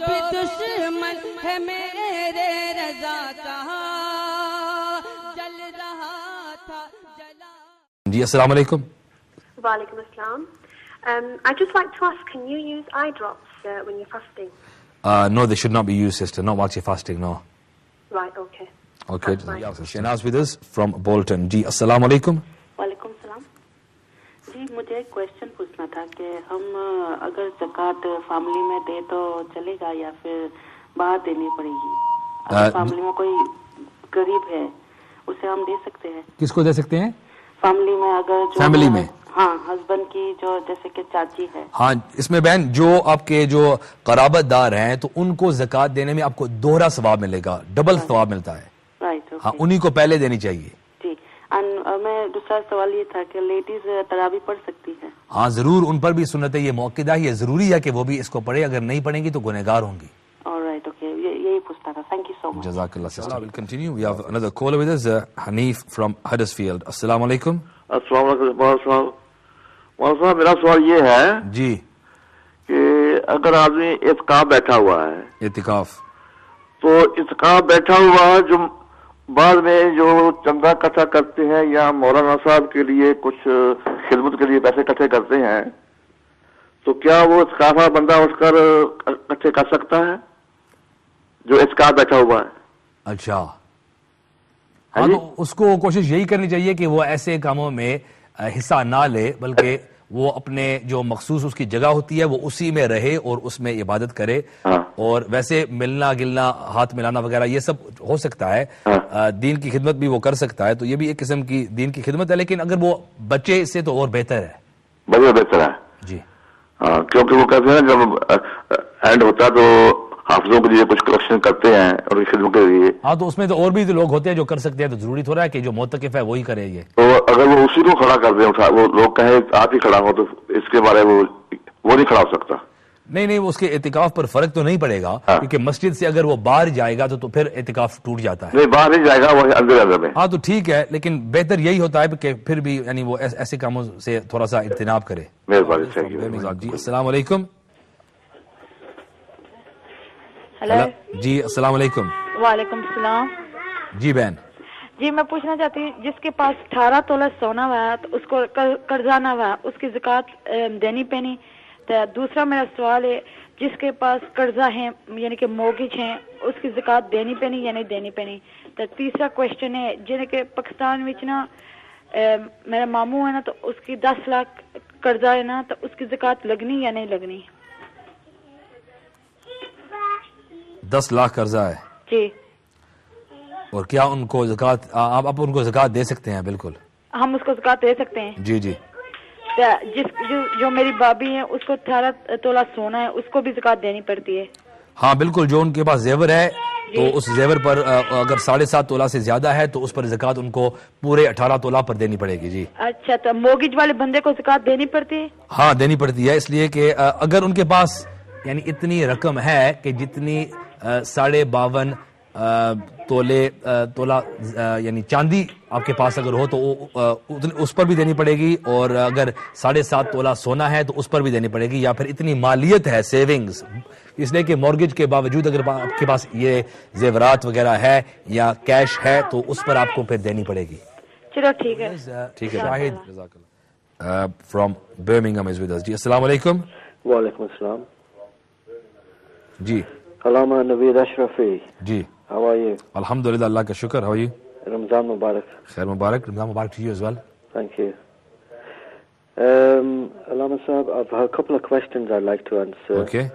بھی دشمن ہے میرے رضا کا جل رہا تھا جلا. جی السلام علیکم. Walaikum assalam. I'd just like to ask, can you use eye drops when you're fasting? No, they should not be used, sister. Not whilst you're fasting, no. Right, okay. Okay. Shahnaz with us from Bolton. جی السلام علیکم. وعلیکم السلام. جی مجھے ایک question پوچھنا تھا کہ ہم اگر زکوٰۃ فیملی میں دے تو چلے گا یا پھر باہر دینی پڑے گی؟ اگر فیملی میں کوئی غریب ہے اسے ہم دے سکتے ہیں؟ کس کو دے سکتے ہیں؟ فیملی میں اگر جو فیملی میں ہاں ہسبینڈ کی جو جیسے کہ چاچی ہے. ہاں اس میں بہن جو آپ کے جو قرابت دار ہیں تو ان کو زکوٰۃ دینے میں آپ کو دوہرا ثواب ملے گا, ڈبل ثواب ملتا ہے. رائٹ. ہاں انہی کو پہلے دینی چاہیے. جی. میں دوسرا سوال یہ تھا کہ لیڈیز تراویح پڑھ سکتی ہیں؟ ہاں ضرور, ان پر بھی سنت ہے, یہ موقدہ ہے, یہ ضروری ہے کہ وہ بھی اس کو پڑھے. اگر نہیں پڑھیں گی تو گنہگار ہوں گی. Alright, okay. یہی پوچھنا تھا. Thank you so much. جزاک اللہ sister. We'll continue. We have another caller with us, Hanif from Huddersfield. السلام علیکم. السلام علیکم. مولانا صاحب میرا سوال یہ ہے جی کہ اگر آدمی اعتکاف بیٹھا ہوا ہے, اعتکاف, تو اعتکاف بیٹھا ہوا ہے جو بعد میں جو چندہ اکٹھا کرتے ہیں یا مولانا صاحب کے لیے کچھ خدمت کے لیے پیسے اکٹھے کرتے ہیں, تو کیا وہ اعتکاف والا بندہ اس کر اکٹھے کر سکتا ہے جو اعتکاف بیٹھا ہوا ہے؟ اچھا. ہاں تو اس کو کوشش یہی کرنی چاہیے کہ وہ ایسے کاموں میں حصہ نہ لے, بلکہ وہ اپنے جو مخصوص اس کی جگہ ہوتی ہے وہ اسی میں رہے اور اس میں عبادت کرے. اور ویسے ملنا گلنا, ہاتھ ملانا وغیرہ یہ سب ہو سکتا ہے, دین کی خدمت بھی وہ کر سکتا ہے, تو یہ بھی ایک قسم کی دین کی خدمت ہے, لیکن اگر وہ بچے اس سے تو اور بہتر ہے. بہتر ہے جی. ہاں کیونکہ وہ کہتے ہیں جب اینڈ ہوتا ہے تو حافظوں کے لیے کچھ کلیکشن کرتے ہیں اور خدمت کے لیے. ہاں تو اس میں تو اور بھی لوگ ہوتے ہیں جو کر سکتے ہیں, تو ضروری تھوڑا ہے کہ جو معتکف ہے وہی کرے. یہ تو اگر وہ اسی کو کھڑا کر دیں, وہ لوگ کہیں آپ ہی کھڑا ہو, تو اس کے بارے میں وہ نہیں کھڑا ہو سکتا. نہیں اس کے اعتکاف پر فرق تو نہیں پڑے گا, کیونکہ مسجد سے اگر وہ باہر جائے گا تو پھر اعتکاف ٹوٹ جاتا ہے. نہیں باہر نہیں جائے گا, وہ اندر میں. ہاں تو ٹھیک ہے, لیکن بہتر یہی ہوتا ہے کہ پھر بھی یعنی وہ ایسے کاموں سے تھوڑا سا اجتناب کرے. مہربانی. جی السلام علیکم. ہیلو. جی السلام علیکم. وعلیکم السلام. جی بہن. جی میں پوچھنا چاہتی ہوں, جس کے پاس 18 تولہ سونا ہوا ہے تو اس کو قرضہ نہ ہوا, اس کی زکوٰۃ دینی پینی؟ تو دوسرا میرا سوال ہے, جس کے پاس قرضہ ہیں یعنی کہ موگج ہیں, اس کی زکوٰۃ دینی پینی یا نہیں دینی پینی؟ تو تیسرا کوشچن ہے, جن کہ پاکستان میں نا میرا ماموں ہے نا, تو اس کی 10 لاکھ قرضہ ہے نا, تو اس کی زکوٰۃ لگنی یا نہیں لگنی؟ 10 لاکھ قرضہ ہے جی. اور کیا ان کو زکوٰۃ, آپ ان کو زکوٰۃ دے سکتے ہیں؟ بالکل ہم اس کو زکوٰۃ دے سکتے ہیں. جی جی. جو میری بابی ہے اس کو 18 تولہ سونا ہے, اس کو بھی زکوٰۃ دینی پڑتی ہے؟ ہاں بالکل, جو ان کے پاس زیور ہے تو اس زیور پر اگر 7.5 تولہ سے زیادہ ہے تو اس پر زکوٰۃ ان کو پورے 18 تولہ پر دینی پڑے گی. جی اچھا, تو موگج والے بندے کو زکوٰۃ دینی پڑتی ہے؟ ہاں دینی پڑتی ہے, اس لیے کہ اگر ان کے پاس یعنی اتنی رقم ہے کہ جتنی 52.5 تولہ یعنی چاندی آپ کے پاس اگر ہو تو اس پر بھی دینی پڑے گی, اور اگر 7.5 تولہ سونا ہے تو اس پر بھی دینی پڑے گی, یا پھر اتنی مالیت ہے سیونگز, اس لیے کہ مورگیج کے باوجود اگر آپ کے پاس یہ زیورات وغیرہ ہے یا کیش ہے تو اس پر آپ کو پھر دینی پڑے گی. چلو ٹھیک ہے. ٹھیک ہے. Shahid from Birmingham is with us. جی السلام علیکم. وعلیکم السلام. جی علامہ نوید اشرفی. جی how are you? الحمدللہ, اللہ کا شکر. how are you? رمضان مبارک. خیر مبارک. رمضان مبارک to you as well. Thank you. Alama Sahab, I've a couple of questions I'd like to answer. Okay.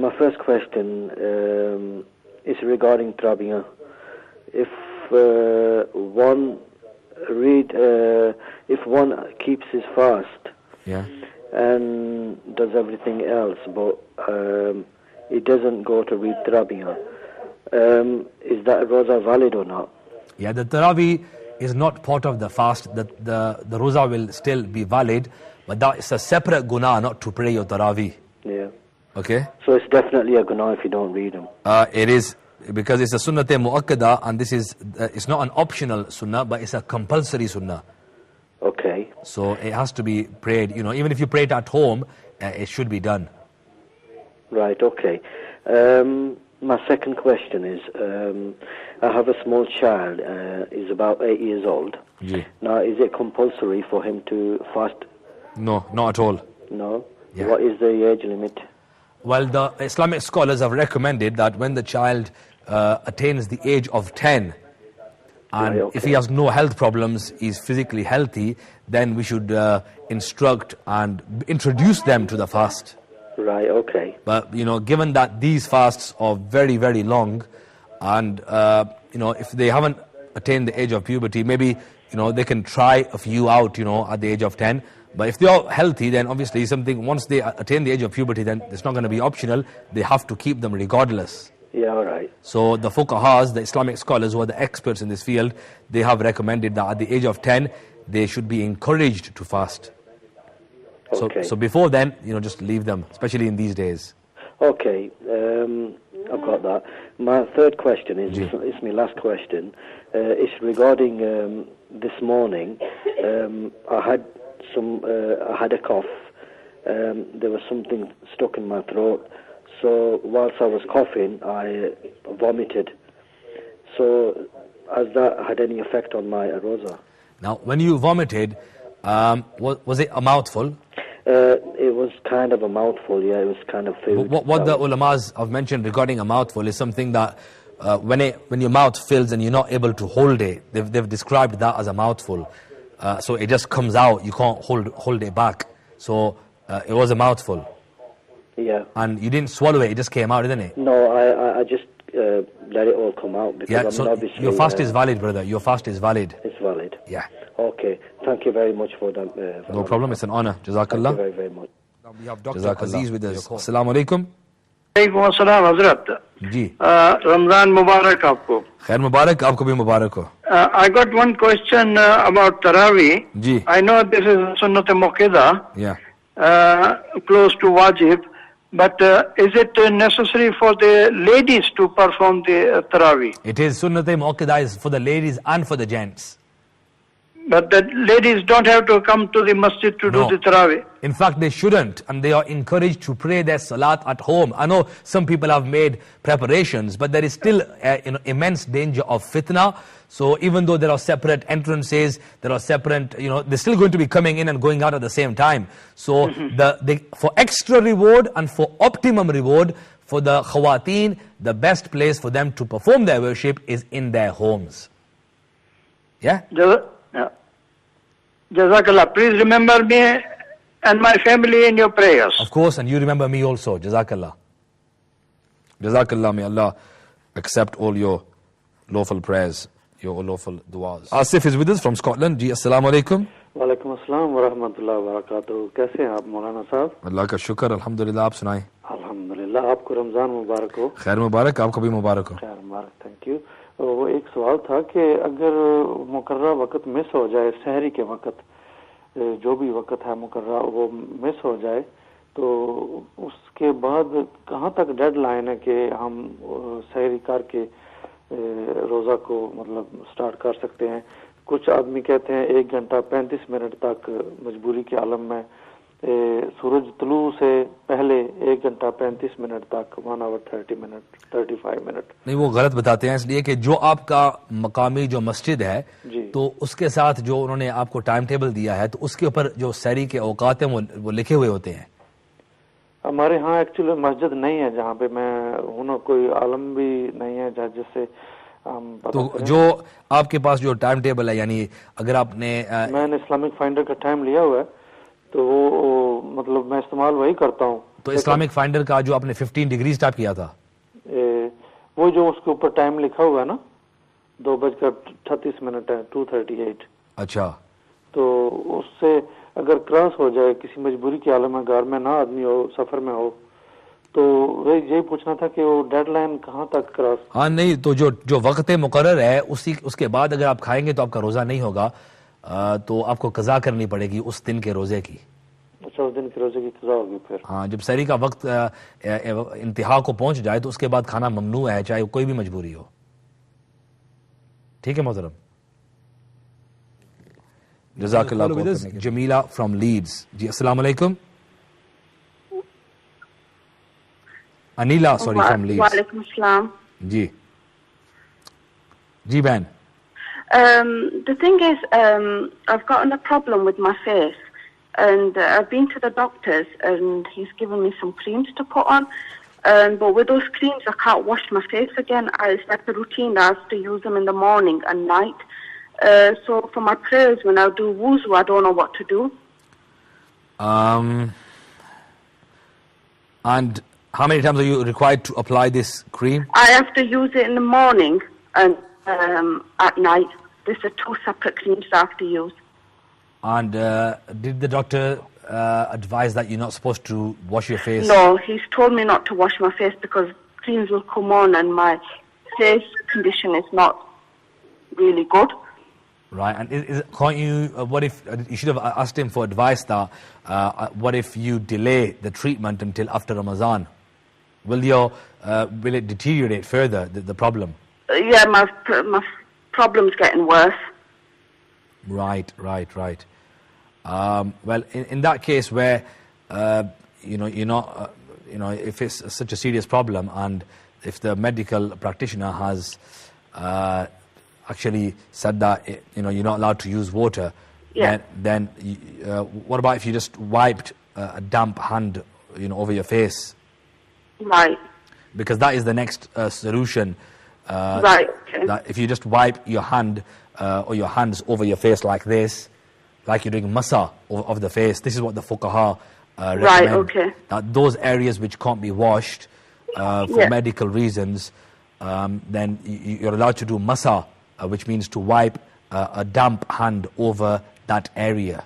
My first question is regarding Tarabiyah. If one keeps his fast, yeah, and does everything else, but he doesn't go to read Tarabiyah, is that roza valid or not? Yeah, the Tarawih is not part of the fast. The roza will still be valid, but that is a separate guna not to pray your Tarawih. Yeah. Okay. So it's definitely a guna if you don't read them. It is, because it's a sunnah muakkada, and this is it's not an optional sunnah, but it's a compulsory sunnah. Okay. So it has to be prayed. Even if you pray it at home, it should be done. Right. Okay. My second question is, I have a small child, he's about 8 years old. Ji. Now, is it compulsory for him to fast? No, not at all. No? Yeah. What is the age limit? Well, the Islamic scholars have recommended that when the child attains the age of 10, and Right, okay. if he has no health problems, he's physically healthy, then we should instruct and introduce them to the fast. Right, okay. But, given that these fasts are very, very long, and, if they haven't attained the age of puberty, maybe, they can try a few out, at the age of 10. But if they are healthy, then obviously once they attain the age of puberty, then it's not going to be optional. They have to keep them regardless. Yeah, all right. So the fuqahas, the Islamic scholars who are the experts in this field, they have recommended that at the age of 10, they should be encouraged to fast. Okay. So before then, just leave them, especially in these days. Okay, I've got that. My third question is, Ji. it's my last question. It's regarding this morning. I had a cough. There was something stuck in my throat. So whilst I was coughing, I vomited. So has that had any effect on my rosa? Now, when you vomited, was it a mouthful? It was kind of a mouthful, yeah. It was kind of food. What the ulamas have mentioned regarding a mouthful is something that when your mouth fills and you're not able to hold it, they've described that as a mouthful. So it just comes out, you can't hold it back. So it was a mouthful. Yeah. And you didn't swallow it, it just came out, didn't it? No, I just let it all come out because Yeah, I'm so obviously... your fast is valid, brother. Your fast is valid. It's valid. Yeah. Okay. Thank you very much for that. No problem, it's an honor. Thank you Jazakallah. very, very much. Now we have Dr. Aziz with us. Assalamu alaikum. वालेकुम अस्सलाम हजरत जी रमजान मुबारक आपको खैर मुबारक आपको भी मुबारक हो I got one question about Tarawih. Ji I know this is Sunnat Muqtada, yeah close to Wajib, but is it necessary for the ladies to perform the Tarawih? it is Sunnat Muqtada is for the ladies and for the gents. But the ladies don't have to come to the masjid to No. do the Tarawih. In fact, they shouldn't, and they are encouraged to pray their salat at home. I know some people have made preparations, but there is still immense danger of fitna. So even though there are separate entrances, there are separate, they're still going to be coming in and going out at the same time. So for extra reward and for optimum reward, for the khawateen, the best place for them to perform their worship is in their homes. Yeah? Jazakallah. Please remember me and my family in your prayers. Of course, and you remember me also. Jazakallah. Jazakallah, may Allah accept all your lawful prayers, your lawful du'as. Asif is with us from Scotland. Ji, assalamu alaikum. वालेकुम अस्सलाम वरहमतुल्लाहि वबरकातुहू. कैसे हैं आप मौलाना साहब? अल्लाह का शुक्र, अल्हम्दुलिल्लाह. आप सुनाएं. अल्हम्दुलिल्लाह. आपको रमजान मुबारक हो. खैर मुबारक, आपको भी मुबारक हो. खैर मुबारक. Thank you. वो एक सवाल था कि अगर मुकर्रा वक्त मिस हो जाए, सहरी के वक्त जो भी वक्त है मुकर्रा वो मिस हो जाए, तो उसके बाद कहाँ तक डेडलाइन है कि हम सहरी करके रोज़ा को मतलब स्टार्ट कर सकते हैं? कुछ आदमी कहते हैं 1 घंटा 35 मिनट तक मजबूरी के आलम में, सूरज तुलू से पहले 1 घंटा 35 मिनट तक 1 आवर 30 मिनट 35 मिनट. नहीं, वो गलत बताते हैं, इसलिए कि जो आपका मकामी जो मस्जिद है तो उसके साथ जो उन्होंने आपको टाइम टेबल दिया है तो उसके ऊपर जो सहरी के औकात हैं वो लिखे हुए होते हैं. हमारे यहाँ एक्चुअली मस्जिद नहीं है जहाँ पे मैं हूँ, कोई आलम भी नहीं है जिससे तो जो आपके पास जो टाइम टेबल है, यानी अगर आपने मैंने इस्लामिक फाइंडर का टाइम लिया हुआ है तो वो मतलब मैं इस्तेमाल वही करता हूँ. तो इस्लामिक फाइंडर का जो आपने 15 डिग्री टाइप किया था, वो जो उसके ऊपर टाइम लिखा हुआ है ना 2:38 है 2:38. अच्छा. तो उससे अगर क्रॉस हो जाए किसी मजबूरी के आलम में, घर में ना आदमी हो, सफर में हो, तो यही पूछना था कि वो डेडलाइन कहाँ तक क्रॉस. हाँ नहीं, तो जो वक्त मुकर्रर है उसके बाद अगर आप खाएंगे तो आपका रोजा नहीं होगा, तो आपको कज़ा करनी पड़ेगी उस दिन के रोजे की. अच्छा, उस दिन के रोजे की कज़ा होगी फिर. हाँ, जब सहरी का वक्त इंतहा को पहुंच जाए तो उसके बाद खाना ममनू है, चाहे कोई भी मजबूरी हो. ठीक है मोहतरम. जज़ाकल्लाह. Jamila from Leeds. जी अस्सलाम वालेकुम. Anila, sorry, from Leeds. Walaikum assalam. Ji. Ji, Ben. The thing is, I've gotten a problem with my face, and I've been to the doctors, and he's given me some creams to put on. But with those creams, I can't wash my face again. It's like a routine. I have to use them in the morning and night. So for my prayers, when I do wuzu, I don't know what to do. And how many times are you required to apply this cream? I have to use it in the morning and at night. These are two separate creams I have to use. And did the doctor advise that you're not supposed to wash your face? No, he's told me not to wash my face because creams will come on and my face condition is not really good. Right, and can't you, what if, you should have asked him for advice that, what if you delay the treatment until after Ramadan? Will it deteriorate further, the problem? Yeah, my problem's getting worse. Right. Well, in that case where, you're not, if it's such a serious problem and if the medical practitioner has actually said that, you're not allowed to use water, then what about if you just wiped a damp hand, over your face? Right. Because that is the next solution. Right, okay. That if you just wipe your hand or your hands over your face like this, like you're doing masa of the face, this is what the fuqaha recommend. Right, okay. That those areas which can't be washed for medical reasons, then you're allowed to do masa, which means to wipe a damp hand over that area.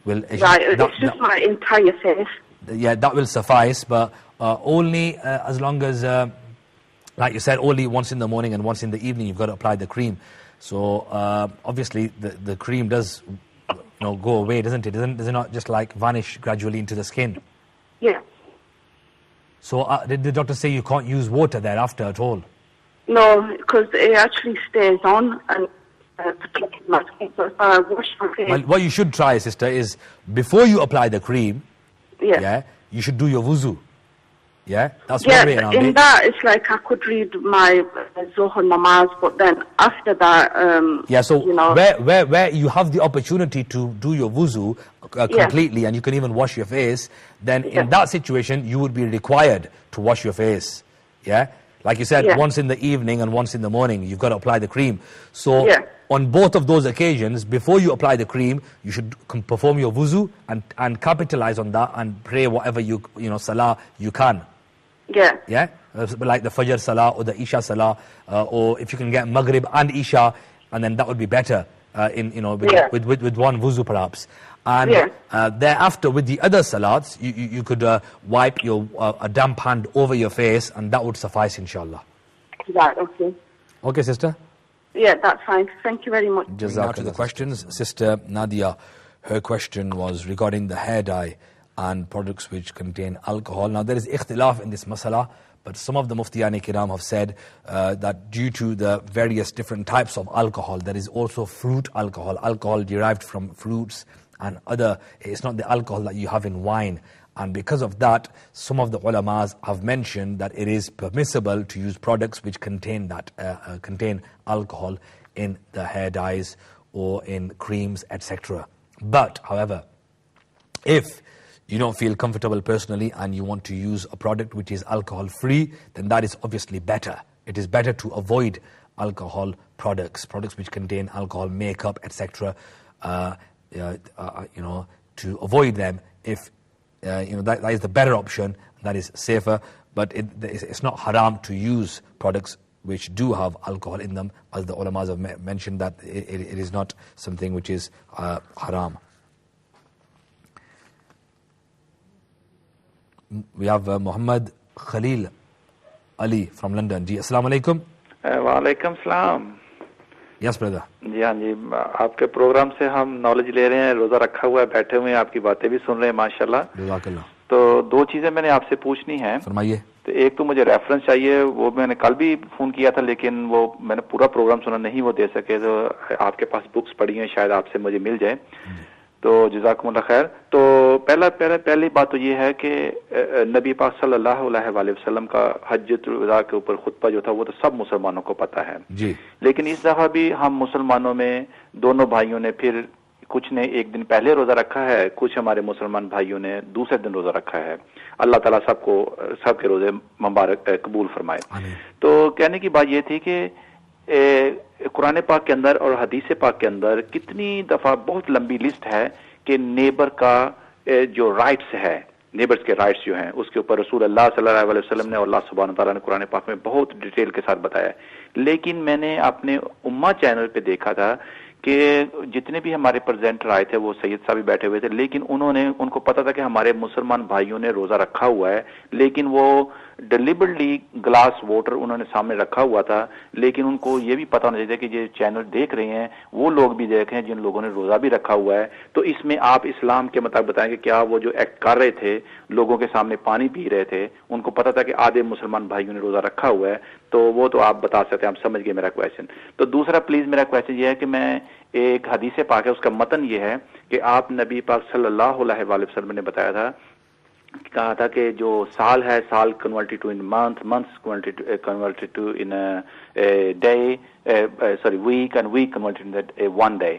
It's just my entire face. Yeah, that will suffice, but only as long as, like you said, only once in the morning and once in the evening you've got to apply the cream. So obviously the cream does go away, doesn't it? Does it not just like vanish gradually into the skin? Yeah. So did the doctor say you can't use water thereafter at all? No, because it actually stays on and protects my skin. So if I wash my face... Well, what you should try, sister, is before you apply the cream, you should do your wuzu. Yeah, that's one way around it. In that, it's like I could read my Zohar namaz, but then after that, where you have the opportunity to do your wuzu completely, and you can even wash your face, then in that situation, you would be required to wash your face. Yeah, like you said, once in the evening and once in the morning, you've got to apply the cream. So on both of those occasions, before you apply the cream, you should perform your wuzu and capitalize on that and pray whatever salah you can. Yeah, like the Fajr Salah or the Isha Salah, or if you can get Maghrib and Isha, and then that would be better. With one wuzu perhaps, and thereafter with the other salats, you could wipe a damp hand over your face, and that would suffice, inshallah. Right. Okay. Okay, sister. Yeah, that's fine. Thank you very much. Now to the questions, Sister Nadia. Her question was regarding the hair dye and products which contain alcohol. Now there is ikhtilaf in this masala, but some of the Muftiyani Kiram have said that due to the various different types of alcohol, there is also fruit alcohol derived from fruits and it's not the alcohol that you have in wine. And because of that, some of the ulamas have mentioned that it is permissible to use products which contain alcohol in the hair dyes or in creams, etc. But, however, if you don't feel comfortable personally and you want to use a product which is alcohol free, then that is obviously better. It is better to avoid alcohol products which contain alcohol, makeup, etc. To avoid them if that is the better option, that is safer. But it's not haram to use products which do have alcohol in them, as the ulamas have mentioned that it is not something which is haram. We have Muhammad Khalil Ali from London. Ji, assalamu alaikum. Wa alaikum salam. Yes, brother. जी हाँ जी, आपके programme से हम knowledge ले रहे हैं, रोजा रखा हुआ है, बैठे हुए हैं, आपकी बातें भी सुन रहे हैं, माशाल्लाह। जज़ाकल्लाह। तो दो चीजें मैंने आपसे पूछनी है। फरमाइए। तो एक तो मुझे रेफरेंस चाहिए, वो मैंने कल भी फोन किया था, लेकिन वो मैंने पूरा प्रोग्राम सुना नहीं, वो दे सके, तो आपके पास बुक्स पड़ी हैं, शायद आपसे मुझे मिल जाए। تو جزاکم اللہ خیر. تو پہلی بات تو یہ ہے کہ نبی پاک صلی اللہ علیہ وآلہ وسلم کا حجۃ الوداع کے اوپر خطبہ جو تھا وہ تو سب مسلمانوں کو پتہ ہے جی. لیکن اس دفعہ بھی ہم مسلمانوں میں دونوں بھائیوں نے پھر کچھ نے ایک دن پہلے روزہ رکھا ہے, کچھ ہمارے مسلمان بھائیوں نے دوسرے دن روزہ رکھا ہے. اللہ تعالیٰ سب کے روزے مبارک قبول فرمائے. تو کہنے کی بات یہ تھی کہ قرآن پاک کے اندر اور حدیث پاک کے اندر کتنی دفعہ بہت لمبی لسٹ ہے کہ نیبر کا جو رائٹس ہے, نیبرز کے رائٹس جو ہیں اس کے اوپر رسول اللہ صلی اللہ علیہ وسلم نے اور اللہ سبحانہ تعالیٰ نے قرآن پاک میں بہت ڈیٹیل کے ساتھ بتایا. لیکن میں نے اپنے امہ چینل پہ دیکھا تھا کہ جتنے بھی ہمارے پریزنٹر آئے تھے وہ سید صاحب بھی بیٹھے ہوئے تھے, لیکن ان کو پتا تھا کہ ہمارے مسلمان بھائیوں نے روزہ رکھا ہوا ہے, لیکن وہ ڈیلیبرلی گلاس واٹر انہوں نے سامنے رکھا ہوا تھا, لیکن ان کو یہ بھی پتا ہونا چاہیے کہ یہ چینل دیکھ رہے ہیں وہ لوگ بھی دیکھ رہے ہیں جن لوگوں نے روزہ بھی رکھا ہوا ہے. تو اس میں آپ اسلام کے مطابق بتائیں کہ کیا وہ جو ایکٹ کر رہے تھے, لوگوں کے سامنے پانی پی رہے تھے, ان کو پتا تھا کہ آدھے مسلمان بھائیوں نے روزہ رکھا ہوا ہے, تو وہ تو آپ بتا سکتے ہیں, آپ سمجھ گئے میرا کویشچن. تو دوسرا پلیز میرا کویشچن یہ ہے کہ میں ایک حدیث پاک ہے اس کا متن یہ ہے کہ آپ نبی پاک صلی اللہ علیہ وآلہ وسلم نے بتایا تھا, کہا تھا کہ جو سال ہے سال converted to in month, months converted to in day, sorry week, and week converted in one day.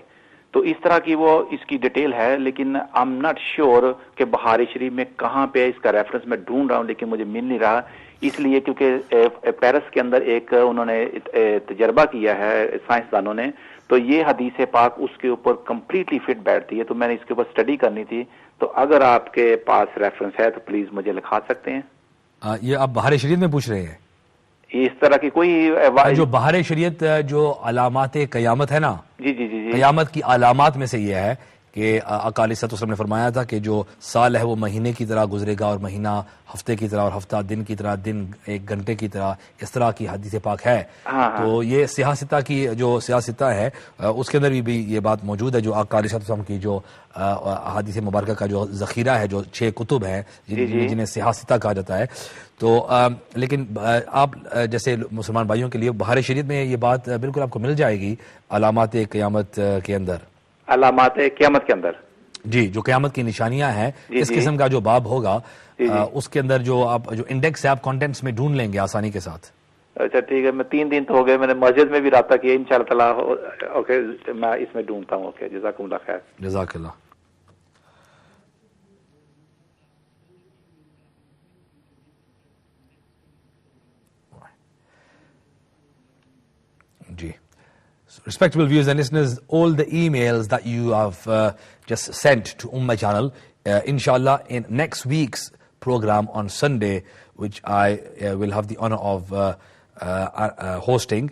تو اس طرح کی وہ اس کی ڈیٹیل ہے, لیکن آئی ایم ناٹ شیور کہ بخاری شریف میں کہاں پہ اس کا ریفرنس میں ڈھونڈ رہا ہوں لیکن مجھے مل نہیں رہا, اس لیے کیونکہ پیرس کے اندر ایک انہوں نے تجربہ کیا ہے سائنسدانوں نے, تو یہ حدیث پاک اس کے اوپر کمپلیٹلی فٹ بیٹھتی ہے, تو میں نے اس کے اوپر اسٹڈی کرنی تھی. تو اگر آپ کے پاس ریفرنس ہے تو پلیز مجھے لکھا سکتے ہیں. یہ آپ بہار شریعت میں پوچھ رہے ہیں؟ اس طرح کی کوئی جو بہار شریعت جو علامات قیامت ہے نا, جی جی جی قیامت کی علامات میں سے یہ ہے کہ آقا علیہ الصلوۃ والسلام نے فرمایا تھا کہ جو سال ہے وہ مہینے کی طرح گزرے گا, اور مہینہ ہفتے کی طرح, اور ہفتہ دن کی طرح, دن ایک گھنٹے کی طرح, اس طرح کی حدیث پاک ہے. تو یہ سیاستہ کی جو سیاستہ ہے اس کے اندر بھی یہ بات موجود ہے, جو آقا علیہ الصلوۃ والسلام کی جو حدیث مبارکہ کا جو ذخیرہ ہے, جو 6 کتب ہیں جنہیں سیاستہ کہا جاتا ہے. تو لیکن آپ جیسے مسلمان بھائیوں کے لیے بہار شریعت میں یہ بات بالکل آپ کو مل جائے گی علامات قیامت کے اندر, علامات قیامت کے اندر. جی, جو قیامت کی نشانیاں ہیں اس قسم کا جو باب ہوگا اس کے اندر جو آپ جو انڈیکس ہے آپ کانٹینٹس میں ڈھونڈ لیں گے آسانی کے ساتھ. اچھا ٹھیک ہے, میں 3 دن تو ہو گئے, میں نے مسجد میں بھی رابطہ کیا, انشاءاللہ تعالیٰ اوکے میں اس میں ڈھونڈتا ہوں. اوکے, جزاکم اللہ خیر. جزاک اللہ. جی, respectable viewers and listeners, all the emails that you have just sent to Ummah channel, inshallah in next week's program on Sunday, which I will have the honor of hosting,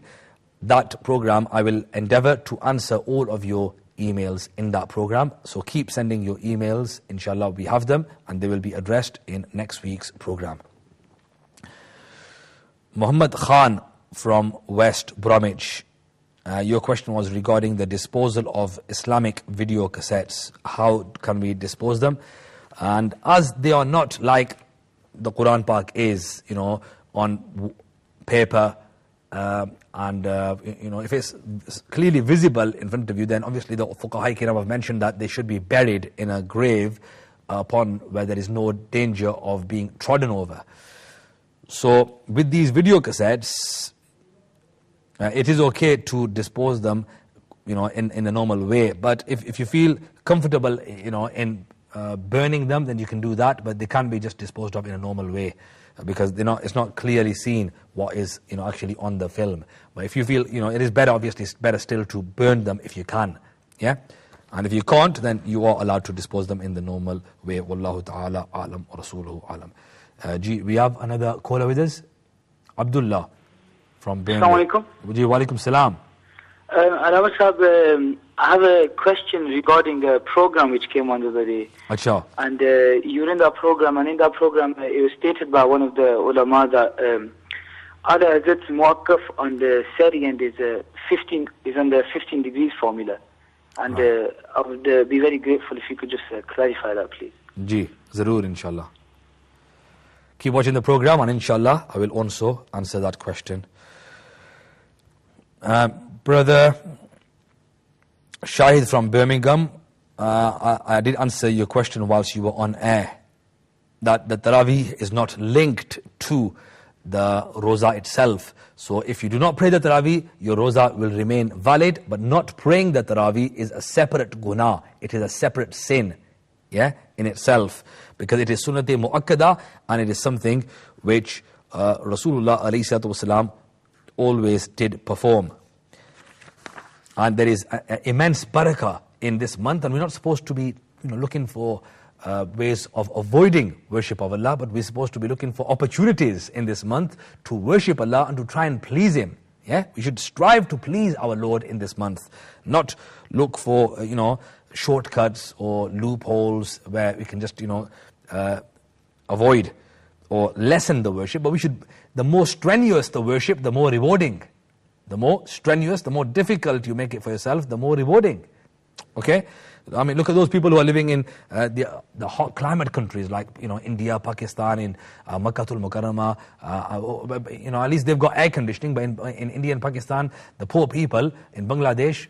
that program I will endeavor to answer all of your emails in that program. So keep sending your emails, inshallah we have them and they will be addressed in next week's program. Muhammad Khan from West Bromwich, your question was regarding the disposal of Islamic video cassettes. How can we dispose them? And as they are not like the Quran Pak is, on paper, and if it's clearly visible in front of you, then obviously the Fuqaha Kiram have mentioned that they should be buried in a grave upon where there is no danger of being trodden over. So with these video cassettes, it is okay to dispose them, in a normal way. But if you feel comfortable, in burning them, then you can do that. But they can't be just disposed of in a normal way because it's not clearly seen what is actually on the film. But if you feel it is better, obviously it's better still to burn them if you can. Yeah, and if you can't, then you are allowed to dispose them in the normal way. Wallahu ta'ala alam wa rasuluhu alam. We have another caller with us, Abdullah from Birmingham. Assalamu alaikum. Ji, walaikum salam. Alama Sahab, I have a question regarding a program which came on the other day. Achha. And you're in that program, and in that program it was stated by one of the ulama that Ala Hazrat's muwaqqaf on the Sari and is on the 15 degrees formula. And I would be very grateful if you could just clarify that, please. Ji, Zaroor, inshallah. Keep watching the program and inshallah I will also answer that question. Brother Shahid from Birmingham, I did answer your question whilst you were on air, that the Taraweeh is not linked to the Roza itself. So if you do not pray the Taraweeh, your Roza will remain valid, but not praying the Taraweeh is a separate guna. It is a separate sin, in itself, because it is sunnat mu'akkada, and it is something which Rasulullah alayhi salatu wasalam always did perform. And there is immense barakah in this month, and we're not supposed to be looking for ways of avoiding worship of Allah, but we're supposed to be looking for opportunities in this month to worship Allah and to try and please Him. We should strive to please our Lord in this month, not look for shortcuts or loopholes where we can just avoid or lessen the worship. But we should, the more strenuous the worship, the more rewarding. The more strenuous, the more difficult you make it for yourself, the more rewarding. Okay? I mean, look at those people who are living in the hot climate countries like India, Pakistan, in Makkatul Mukarramah. At least they've got air conditioning. But in India and Pakistan, the poor people in Bangladesh,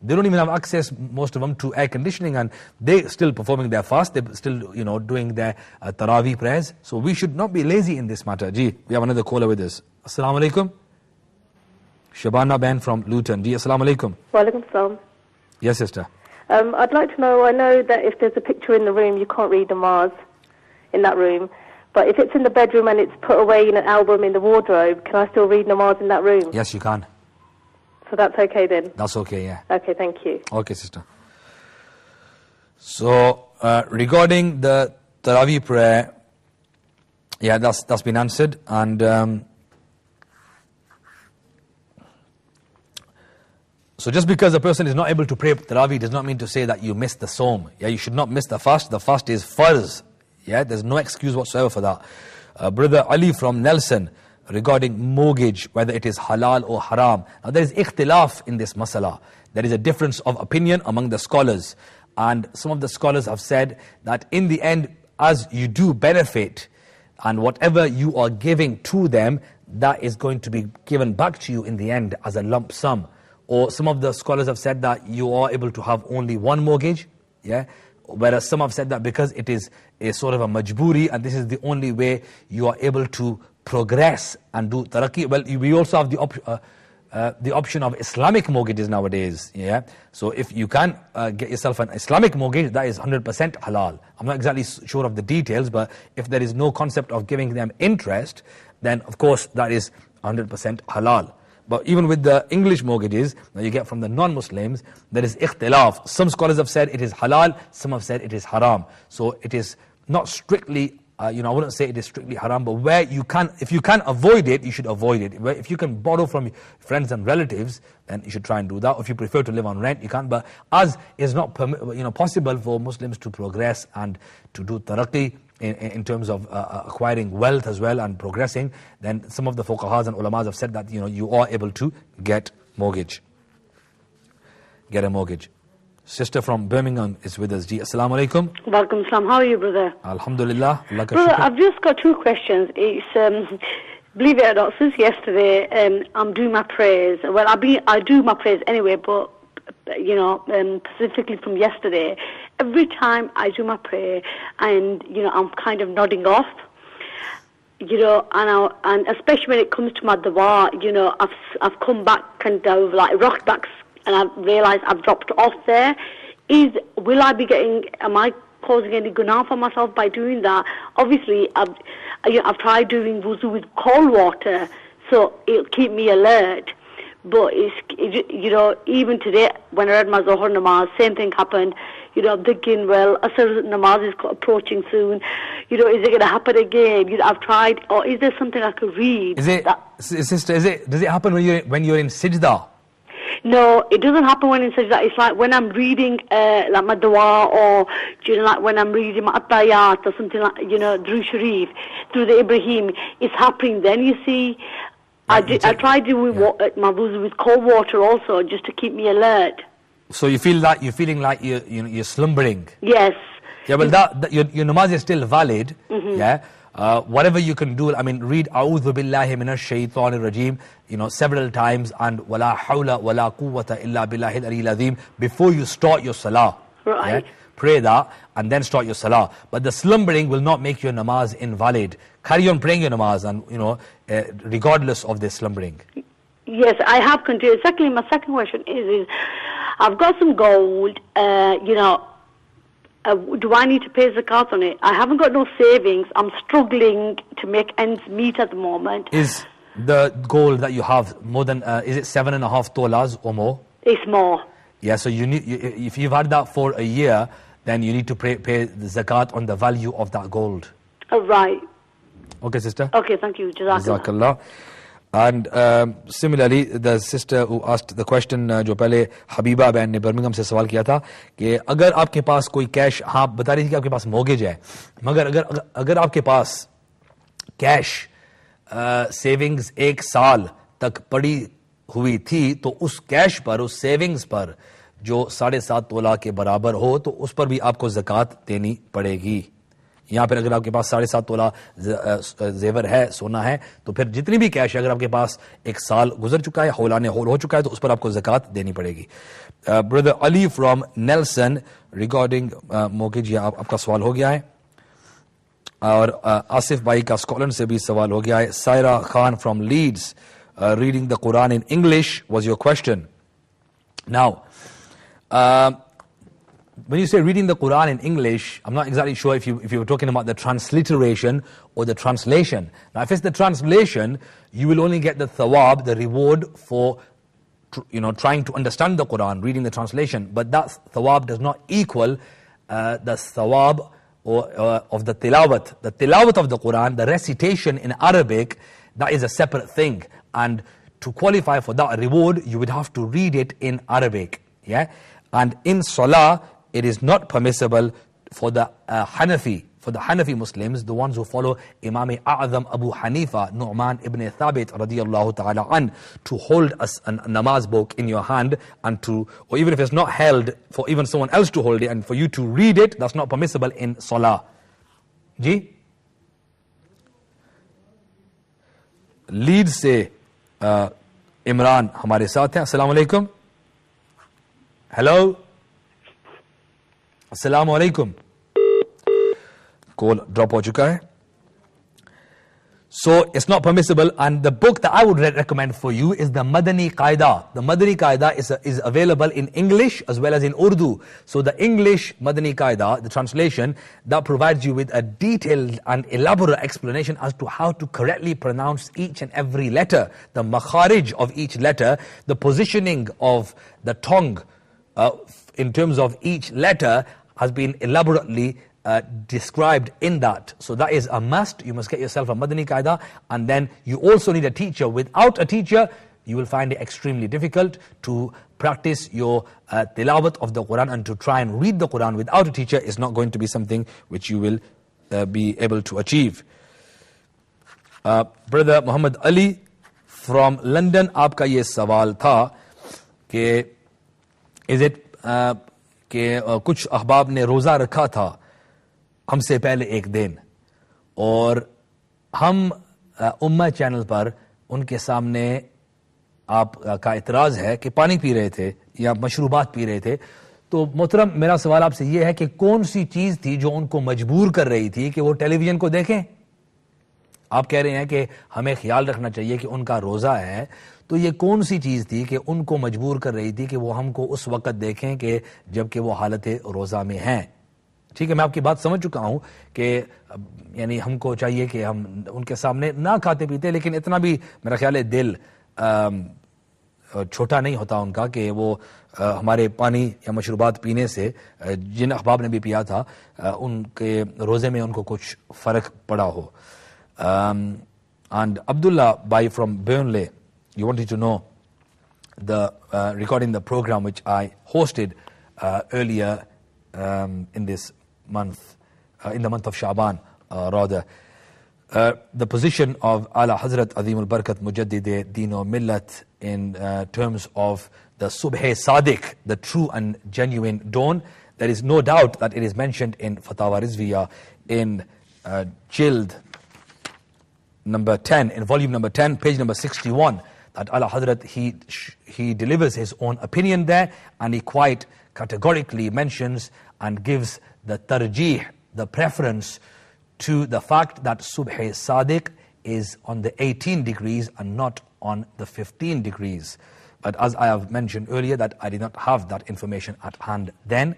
they don't even have access, most of them, to air conditioning, and they're still performing their fast. They're still doing their Taraweeh prayers. So we should not be lazy in this matter. Ji, we have another caller with us. Assalamu alaikum. Shabana Ben from Luton. Ji, assalamu alaikum. Wa alaikum salam. Yes, sister. I'd like to know, I know that if there's a picture in the room, you can't read namaz in that room. But if it's in the bedroom and it's put away in an album in the wardrobe, can I still read namaz in that room? Yes, you can. So that's okay then? That's okay, yeah. Okay, thank you. Okay, sister. So, regarding the Taraweeh prayer, that's been answered. And so just because a person is not able to pray Taraweeh does not mean to say that you missed the Sawm. You should not miss the fast. The fast is farz. There's no excuse whatsoever for that. Brother Ali from Nelson, regarding mortgage, whether it is halal or haram. Now there is ikhtilaf in this masala. There is a difference of opinion among the scholars. And some of the scholars have said that in the end, as you do benefit, and whatever you are giving to them, that is going to be given back to you in the end as a lump sum. Or some of the scholars have said that you are able to have only one mortgage, whereas some have said that because it is a sort of a majburi, and this is the only way you are able to progress and do taraqi. Well, we also have the option of Islamic mortgages nowadays. So if you can get yourself an Islamic mortgage, that is 100% halal. I'm not exactly sure of the details, but if there is no concept of giving them interest, then of course that is 100% halal. But even with the English mortgages that you get from the non-Muslims, there is ikhtilaf. Some scholars have said it is halal, some have said it is haram. So it is not strictly, I wouldn't say it is strictly haram, but where you can, if you can avoid it, you should avoid it. If you can borrow from friends and relatives, then you should try and do that. If you prefer to live on rent, you can. But as is not possible for Muslims to progress and to do taraqi, in terms of acquiring wealth as well and progressing, then some of the fuqahas and ulamas have said that you are able to get a mortgage. Sister from Birmingham is with us. Ji, assalamu alaikum. Welcome, Islam. How are you, brother? Alhamdulillah. Brother, I've just got two questions. It's believe it or not, since yesterday, I'm doing my prayers. Well, I do my prayers anyway, but specifically from yesterday, every time I do my prayer, and I'm kind of nodding off, and especially when it comes to my dua, I've come back and I've like rocked back, and I've realised I've dropped off there. Am I causing any gunaah for myself by doing that? Obviously, I've tried doing wuzu with cold water, so it'll keep me alert. But even today, when I read my Zohar namaz, same thing happened. I'm thinking, well, Asr namaz is approaching soon. Is it going to happen again? I've tried, or is there something I could read? Sister, does it happen when you're in sajda? No, it doesn't happen when in sajda. It's like when I'm reading like my dua, or like when I'm reading my atayat or something like Drew Sharif through the Ibrahim. It's happening then. You see, I tried doing my wuzu with cold water also, just to keep me alert. So you feel that you're feeling like you're slumbering. Yes. Yeah, well, your namaz is still valid. Mm-hmm. Whatever you can do, read A'udhu billahi minash shaitanir rajeem, several times, and wala hawla wala quwwata illa billahil aliyyil azim before you start your salah. Right. Yeah? Pray that and then start your salah. But the slumbering will not make your namaz invalid. Carry on praying your namaz, and regardless of the slumbering. Yes, I have continued. Secondly, my second question is I've got some gold. Do I need to pay zakat on it? I haven't got no savings. I'm struggling to make ends meet at the moment. Is the gold that you have more than, is it 7.5 tolas or more? It's more. Yeah, so if you've had that for a year, then you need to pay the zakat on the value of that gold. Right. Okay, sister? Okay, thank you. Jazakallah. And similarly, the sister who asked the question, जो पहले Habiba बहन ने Birmingham से सवाल किया था कि अगर आपके पास कोई कैश, हाँ बता रही थी कि आपके पास मोर्गेज है, मगर अगर आपके पास कैश सेविंग्स 1 साल तक पड़ी हुई थी, तो उस कैश पर, उस सेविंग्स पर जो 7.5 तोला के बराबर हो, तो उस पर भी आपको ज़कात देनी पड़ेगी. यहाँ पर अगर आपके पास 7.5 तोला जेवर है, सोना है, तो फिर जितनी भी कैश है, अगर आपके पास 1 साल गुजर चुका है, हौलाने हौल हो चुका है, तो उस पर आपको ज़कात देनी पड़ेगी. Brother Ali from Nelson regarding mortgage, ये आपका सवाल हो गया है. और आसिफ भाई का स्कॉटलैंड से भी सवाल हो गया है. Saira Khan from Leeds, reading the Quran in English was your question. Now, when you say reading the Quran in English, I'm not exactly sure if you were talking about the transliteration or the translation. Now, if it's the translation, you will only get the thawab, the reward for trying to understand the Quran, reading the translation. But that thawab does not equal the thawab of the tilawat. The tilawat of the Quran, the recitation in Arabic, that is a separate thing. And to qualify for that reward, you would have to read it in Arabic. Yeah? And in Salah, it is not permissible for the Hanafi Muslims, the ones who follow Imam A'zam Abu Hanifa, Nu'man ibn Thabit radiyallahu ta'ala an, to hold a namaz book in your hand, and or even if it's not held, for even someone else to hold it and for you to read it, that's not permissible in Salah. Ji? Lead से इमरान हमारे साथ हैं. अस्सलाम वालेकुम. Hello, अस्सलाम वालेकुम. Call drop हो चुका है. So it's not permissible, and the book that I would recommend for you is the Madani Qaida. The Madani Qaida is available in English as well as in Urdu. So the English Madani Qaida, the translation, that provides you with a detailed and elaborate explanation as to how to correctly pronounce each and every letter, the makharij of each letter, the positioning of the tongue in terms of each letter has been elaborately described in that. So that is a must. You must get yourself a Madani Qaida, and then you also need a teacher. Without a teacher, you will find it extremely difficult to practice your tilawat of the Quran, and to try and read the Quran without a teacher is not going to be something which you will be able to achieve. Brother Muhammad Ali from London, आपका ये सवाल था कि is it कि कुछ अहबाब ने रोज़ा रखा था हमसे पहले एक दिन, और हम उम्मा चैनल पर उनके सामने आपका इतराज़ है कि पानी पी रहे थे या मशरूबात पी रहे थे. तो मोहतरम, मेरा सवाल आपसे ये है कि कौन सी चीज़ थी जो उनको मजबूर कर रही थी कि वो टेलीविज़न को देखें? आप कह रहे हैं कि हमें ख्याल रखना चाहिए कि उनका रोज़ा है, तो ये कौन सी चीज़ थी कि उनको मजबूर कर रही थी कि वो हमको उस वक़्त देखें कि जबकि वो हालत रोज़ा में हैं? ठीक है, मैं आपकी बात समझ चुका हूं कि यानी हमको चाहिए कि हम उनके सामने ना खाते पीते, लेकिन इतना भी मेरा ख्याल है दिल छोटा नहीं होता उनका कि वो हमारे पानी या मशरूबात पीने से, जिन अहबाब ने भी पिया था, उनके रोज़े में उनको कुछ फ़र्क पड़ा हो. And Abdullah Bhai from Burnley, you wanted to know regarding the program which I hosted earlier in this month, in the month of Shaban, rather. The position of Ala Hazrat Azim al-Barakat Mujaddid Deen o Millat in terms of the Subh Sadiq, the true and genuine dawn. There is no doubt that it is mentioned in Fatawa Rizviya in Jild number 10, in volume number 10, page number 61, that Ala Hazrat, he delivers his own opinion there, and he quite categorically mentions and gives the tarjih, the preference, to the fact that Subh Sadiq is on the 18 degrees and not on the 15 degrees. But as I have mentioned earlier, that I did not have that information at hand then,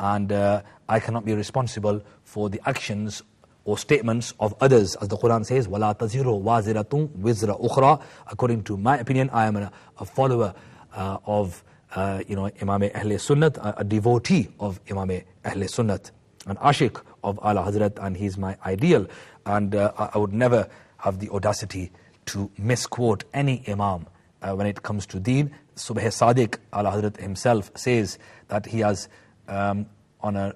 and I cannot be responsible for the actions or statements of others. As the Quran says, وَلَا تَزِرُ وَازِرَةٌ وِزْرَ أُخْرَى. According to my opinion, I am a follower of Imam Ahl Sunnat, a devotee of Imam Ahl Sunnat, an ashik of Ala Hazrat, and he's my ideal. And I would never have the audacity to misquote any Imam when it comes to deen. Subh Sadiq, Ala Hazrat himself says that he has on an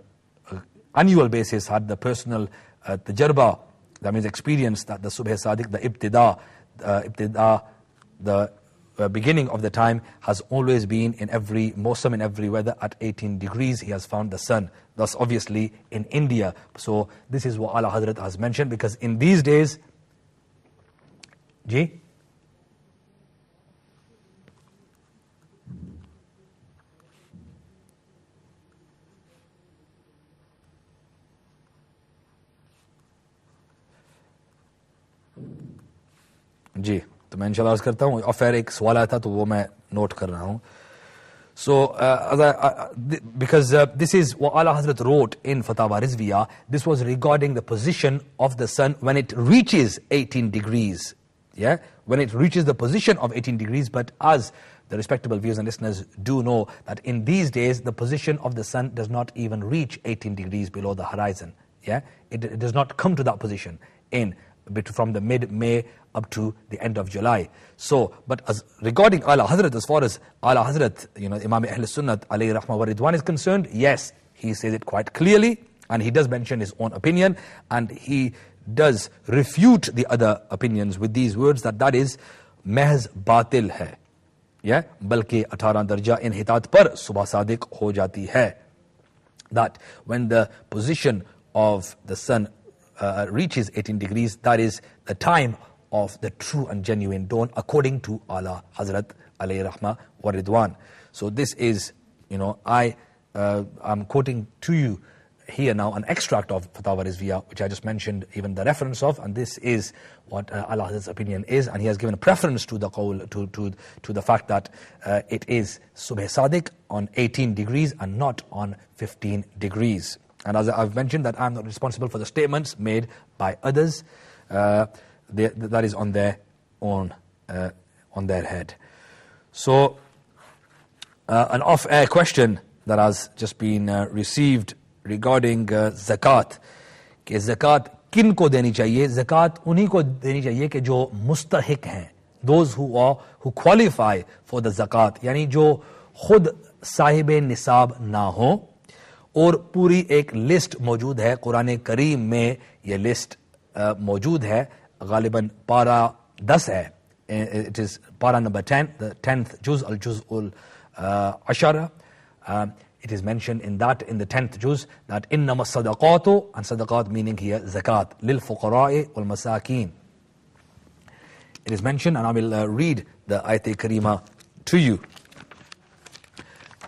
annual basis had the personal tajarba, that means experience, that the Subh Sadiq, the ibtida, the beginning of the time has always been in every mawsam, in every weather, at 18 degrees he has found the sun. Thus obviously in India. So this is what Ala Hazrat has mentioned, because in these days, जी जी तो मैं इंशाल्लाह अर्ज करता हूँ, और फिर एक सवाल आया था तो वो मैं नोट कर रहा हूँ. So, because this is what Ala Hazrat wrote in Fatawa Rizviyah, this was regarding the position of the sun when it reaches 18 degrees. Yeah, when it reaches the position of 18 degrees, but as the respectable viewers and listeners do know, that in these days the position of the sun does not even reach 18 degrees below the horizon. Yeah, it does not come to that position from the mid-May up to the end of July. So, but as regarding Ala Hazrat, as far as Ala Hazrat, Imam Ahl Sunnat alayhi rahmah wa ridwan is concerned, yes, he says it quite clearly, and he does mention his own opinion, and he does refute the other opinions with these words, that is महज बातिल है, yeah, बल्कि 18 दर्जा इनहितात पर सुबह सादिक हो जाती है. That when the position of the sun reaches 18 degrees, that is the time of the true and genuine dawn, according to Ala Hazrat alayhi rahmah wa ridwan. So this is, I'm quoting to you here now an extract of Fatawa Rizviyah, which I just mentioned even the reference of, and this is what Ala Hazrat's opinion is, and he has given a preference to the qawl, to the fact that it is Subh Sadiq on 18 degrees and not on 15 degrees. And as I've mentioned, that I'm not responsible for the statements made by others. That is on their own, on their head. So, an off-air question that has just been received regarding zakat, कि zakat किन को देनी चाहिए? Zakat उन्हीं को देनी चाहिए कि जो मुस्तहिक हैं, those who qualify for the zakat, यानी जो खुद साहिब निसाब ना हो. और पूरी एक लिस्ट मौजूद है कुरान करीम में, ये लिस्ट मौजूद है, गालिबन पारा 10 है. It is para number 10, the 10th juz, al-juz'ul ashara. It is mentioned in the 10th juz, that innama sadaqatu, and sadaqat meaning here zakat, lil fuqara'i wal masakin. It is mentioned, and I will read the ayat karima to you,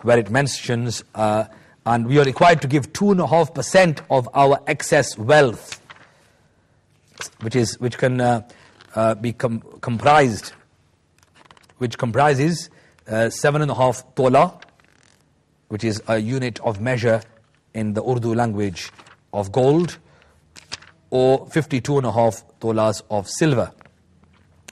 where it mentions, and we are required to give 2.5% of our excess wealth, which can be comprised, which comprises 7.5 tola, which is a unit of measure in the Urdu language of gold, or 52.5 tolas of silver,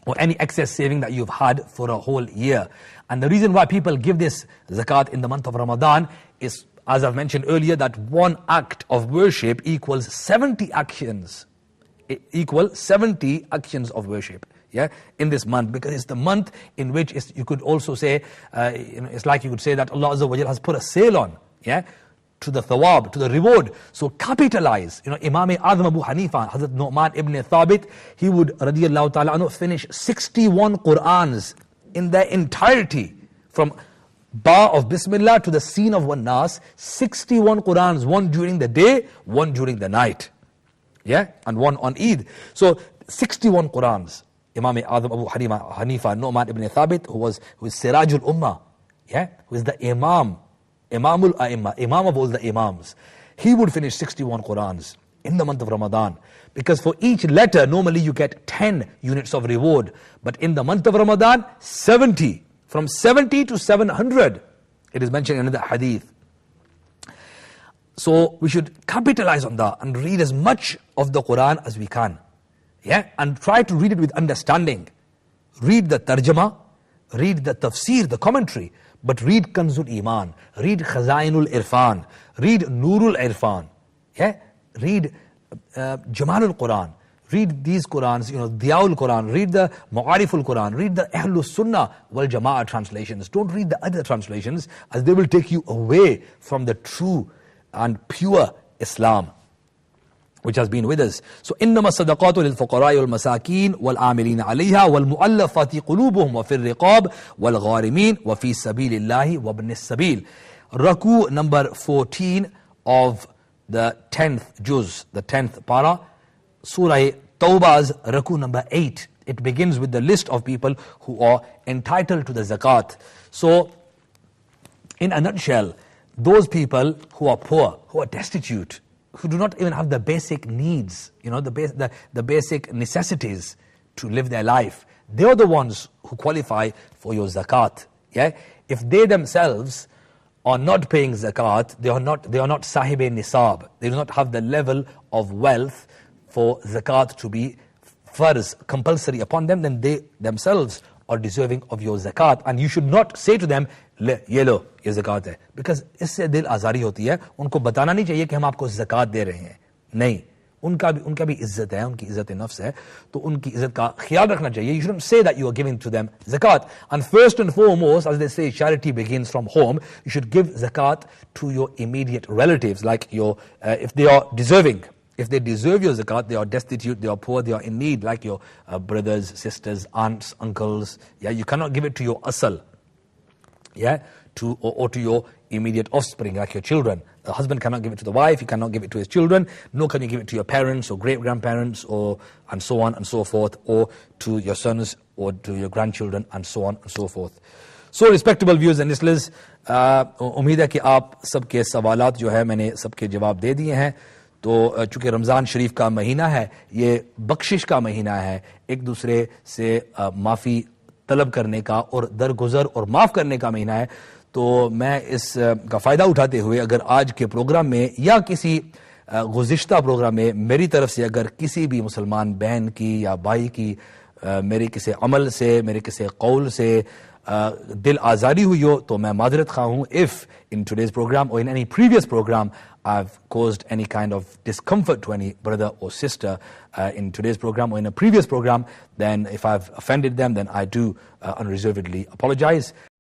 or any excess saving that you've had for a whole year. And the reason why people give this zakat in the month of Ramadan is, as I've mentioned earlier, that one act of worship equals 70 actions. Equal 70 actions of worship, yeah, in this month, because it's the month in which you could also say, it's like you could say that Allah Azza wa Jal has put a sale on, yeah, to the thawab, to the reward. So capitalize. Imam Azam Abu Hanifa, Hazrat Nu'man ibn Thabit, he would, radiyallahu ta'ala anhu, finish 61 Qur'ans in their entirety, from Ba of Bismillah to the scene of Wan Nas, 61 Qur'ans, one during the day, one during the night. Yeah, and one on Eid. So 61 Qur'ans. Imam Adam Abu Hanifa, Nu'man ibn Thabit, who is Sirajul Ummah, who is the Imamul A'imma, Imam of all the Imams. He would finish 61 Qurans in the month of Ramadan. Because for each letter, normally you get 10 units of reward. But in the month of Ramadan, 70. From 70 to 700. It is mentioned in the hadith. So we should capitalize on that and read as much of the Quran as we can. And try to read it with understanding. Read the tarjama, read the tafsir, the commentary, but read Kanzul Iman, read Khazainul Irfan, read Nurul Irfan, read Jamalul Quran, read these Qurans, Diyaul Quran, read the Mu'ariful Quran, read the Ahlus Sunnah wal Jama'ah translations. Don't read the other translations, as they will take you away from the true and pure Islam which has been with us. So إنما الصدقات للفقراء والمساكين والعاملين عليها والمؤلفة قلوبهم وفي الرقاب والغارمين وفي سبيل الله وابن السبيل. Raku number 14 of the 10th juz, the 10th para, Surah Tawbah's Raku number 8. It begins with the list of people who are entitled to the zakat. So, in a nutshell, those people who are poor, who are destitute, who do not even have the basic needs, the basic necessities to live their life, they are the ones who qualify for your zakat. If they themselves are not paying zakat, they are not sahibe nisab. They do not have the level of wealth for zakat to be farz, compulsory upon them, then they themselves are deserving of your zakat. And you should not say to them, ये लो, ये zakat है, because इससे दिल आजारी होती है. उनको बताना नहीं चाहिए कि हम आपको zakat दे रहे हैं. नहीं, उनका भी इज्जत है, उनकी इज्जत नफ्स है, तो उनकी इज्जत का ख्याल रखना चाहिए. You shouldn't say that you are giving to them zakat. And first and foremost, as they say, charity begins from home. You should give zakat to your immediate relatives, like if they are deserving. If they deserve your zakat, they are destitute, they are poor, they are in need, like your brothers, sisters, aunts, uncles. You cannot give it to your asal. Or to your immediate offspring, like your children. The husband cannot give it to the wife, he cannot give it to his children, nor can you give it to your parents or great-grandparents, and so on and so forth, or to your sons or to your grandchildren, and so on and so forth. So, respectable viewers and listeners, उम्मीद है कि आप सबके सवालात जो है मैंने सबके जवाब दे दिए हैं. तो चूंकि रमज़ान शरीफ का महीना है, ये बख्शिश का महीना है, एक दूसरे से माफ़ी तलब करने का और दरगुजर और माफ़ करने का महीना है. तो मैं इस का फ़ायदा उठाते हुए, अगर आज के प्रोग्राम में या किसी गुज़िश्ता प्रोग्राम में मेरी तरफ से अगर किसी भी मुसलमान बहन की या भाई की मेरे किसी अमल से, मेरे किसी कौल से दिल आज़ारी हुई हो, तो मैं माजरत खा हूँ. If in today's program or in any previous program I've caused any kind of discomfort to any brother or sister in today's program or in a previous program, then if I've offended them, then I do unreservedly apologize.